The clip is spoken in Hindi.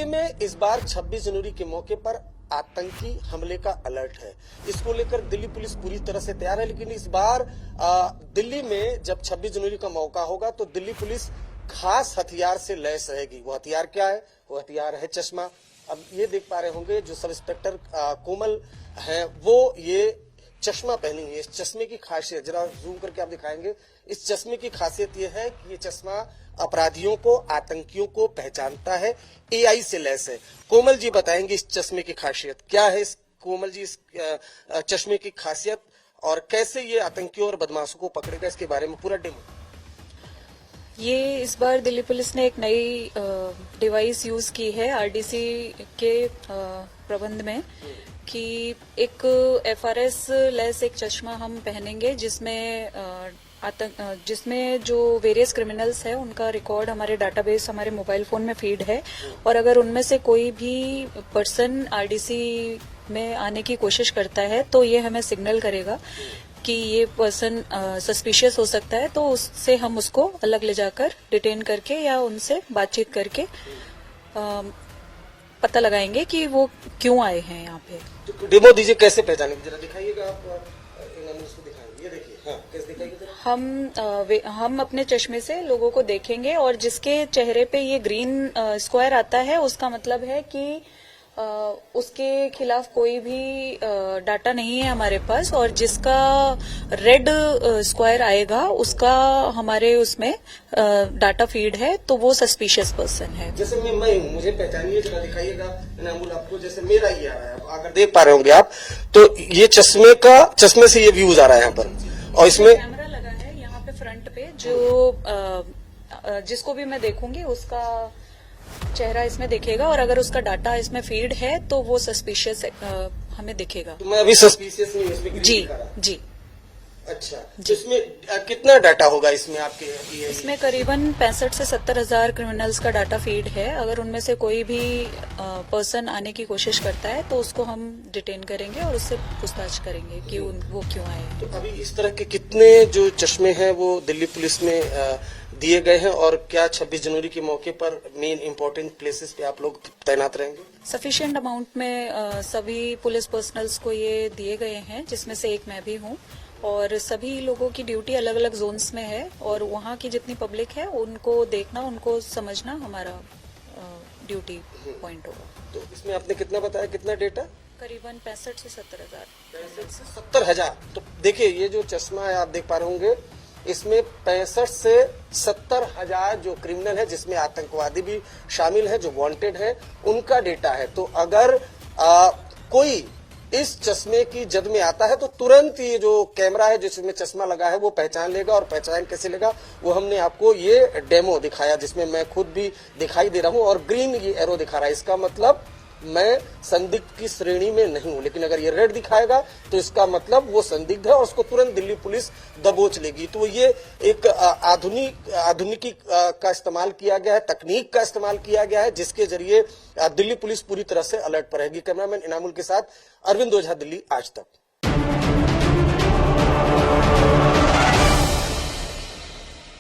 दिल्ली में इस बार 26 जनवरी के मौके पर आतंकी हमले का अलर्ट है। इसको लेकर दिल्ली पुलिस पूरी तरह से तैयार है, लेकिन इस बार दिल्ली में जब 26 जनवरी का मौका होगा तो दिल्ली पुलिस खास हथियार से लैस रहेगी। वो हथियार क्या है? वो हथियार है चश्मा। अब ये देख पा रहे होंगे जो सब इंस्पेक्टर कोमल हैं, वो ये चश्मा पहनेंगे। इस चश्मे की खासियत जरा जूम करके आप दिखाएंगे। इस चश्मे की खासियत ये है कि ये चश्मा अपराधियों को, आतंकियों को पहचानता है, एआई से लैस है। कोमल जी बताएंगे इस चश्मे की खासियत क्या है। कोमल जी इस चश्मे की खासियत और कैसे ये आतंकियों और बदमाशों को पकड़ेगा, इसके बारे में पूरा डेमो। ये इस बार दिल्ली पुलिस ने एक नई डिवाइस यूज की है आरडीसी के प्रबंध में कि एक एफआरएस लेस एक चश्मा हम पहनेंगे जिसमें जो वेरियस क्रिमिनल्स है उनका रिकॉर्ड हमारे डाटाबेस हमारे मोबाइल फोन में फीड है, और अगर उनमें से कोई भी पर्सन आरडीसी में आने की कोशिश करता है तो ये हमें सिग्नल करेगा कि ये पर्सन सस्पिशियस हो सकता है, तो उससे हम उसको अलग ले जाकर डिटेन करके या उनसे बातचीत करके पता लगाएंगे कि वो क्यों आए हैं यहाँ पे। डेमो दीजिए, कैसे पहचानेंगे जरा दिखाइएगा आप। उसको दिखाएंगे, ये देखिए। हाँ, कैसे दिखाइएगा? हम अपने चश्मे से लोगों को देखेंगे और जिसके चेहरे पे ये ग्रीन स्क्वायर आता है उसका मतलब है कि उसके खिलाफ कोई भी डाटा नहीं है हमारे पास, और जिसका रेड स्क्वायर आएगा उसका हमारे उसमें डाटा फीड है, तो वो सस्पिशियस पर्सन है। जैसे मैं हूँ, मुझे पहचानिए, जरा दिखाइएगा इनामुल आपको। जैसे मेरा ये आ रहा है, अगर देख पा रहे होंगे आप, तो ये चश्मे से ये व्यूज आ रहा है यहाँ पर, और इसमें कैमरा लगा है यहाँ पे फ्रंट पे, जो जिसको भी मैं देखूंगी उसका चेहरा इसमें दिखेगा, और अगर उसका डाटा इसमें फीड है तो वो सस्पिशियस हमें दिखेगा। तो मैं अभी सस्पिशियस नहीं, इसमें जी। अच्छा, इसमें कितना डाटा होगा इसमें आपके? इसमें करीबन 65 से 70 हजार क्रिमिनल्स का डाटा फीड है। अगर उनमें से कोई भी पर्सन आने की कोशिश करता है तो उसको हम डिटेन करेंगे और उससे पूछताछ करेंगे कि वो क्यों आए। तो अभी इस तरह के कितने जो चश्मे हैं वो दिल्ली पुलिस में दिए गए हैं, और क्या 26 जनवरी के मौके पर मेन इंपॉर्टेंट प्लेसेस पे आप लोग तैनात रहेंगे? सफिशिएंट अमाउंट में सभी पुलिस पर्सनल्स को ये दिए गए हैं, जिसमें से एक मैं भी हूँ, और सभी लोगों की ड्यूटी अलग अलग जोन्स में है, और वहाँ की जितनी पब्लिक है उनको देखना, उनको समझना हमारा ड्यूटी पॉइंट होगा। तो इसमें आपने कितना बताया, कितना डेटा? करीबन 65 से 70 हजार। 70 हजार। तो देखिए, ये जो चश्मा है आप देख पा रहे होंगे, इसमें 65 से 70 हजार जो क्रिमिनल है, जिसमें आतंकवादी भी शामिल है, जो वांटेड है, उनका डेटा है। तो अगर कोई इस चश्मे की जद में आता है तो तुरंत ये जो कैमरा है जिसमें चश्मा लगा है वो पहचान लेगा। और पहचान कैसे लेगा, वो हमने आपको ये डेमो दिखाया, जिसमें मैं खुद भी दिखाई दे रहा हूँ और ग्रीन ये एरो दिखा रहा है। इसका मतलब मैं संदिग्ध की श्रेणी में नहीं हूं, लेकिन अगर ये रेड दिखाएगा तो इसका मतलब वो संदिग्ध है और उसको तुरंत दिल्ली पुलिस दबोच लेगी। तो ये एक आधुनिकी का इस्तेमाल किया गया है, तकनीक का इस्तेमाल किया गया है, जिसके जरिए दिल्ली पुलिस पूरी तरह से अलर्ट पर रहेगी। कैमरामैन इनामुल के साथ अरविंद ओझा, दिल्ली आज तक।